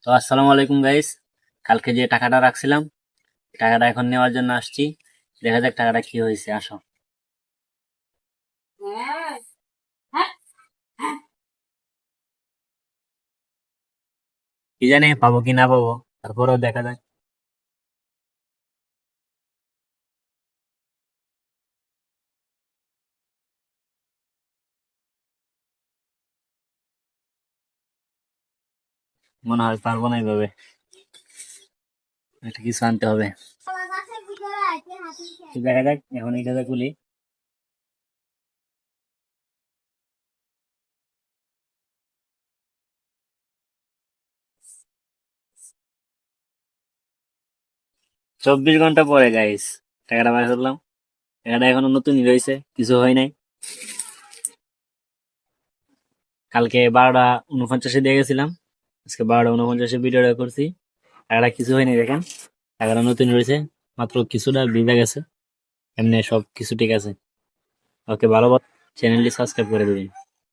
তো আসসালামু আলাইকুম গাইস। কালকে যে টাকাটা রাখছিলাম, টাকাটা এখন নেওয়ার জন্য আসছি। দেখা যাক টাকাটা কি হয়েছে। আসো। কি জানি পাবো কি না পাবো, তারপরেও দেখা যাক। মনে হয় পারবো না এইভাবে, একটা কিছু আনতে হবে। তো দেখা যাক, এখন এইটা খুলি। 24 ঘন্টা পরে গাইস টাকাটা বার করলাম। টাকাটা এখনো নতুনই রয়েছে, কিছু হয় নাই। কালকে 12টা 49-এ দিয়ে গেছিলাম, আজকে 12টা 49-এ ভিডিওটা করছি। টাকাটা কিছু হয়নি, দেখেন টাকাটা নতুন রয়েছে, মাত্র কিছুটা ভিজা গেছে। এমনি সব কিছু ঠিক আছে। ওকে, ভালো। চ্যানেলটি সাবস্ক্রাইব করে দেবেন।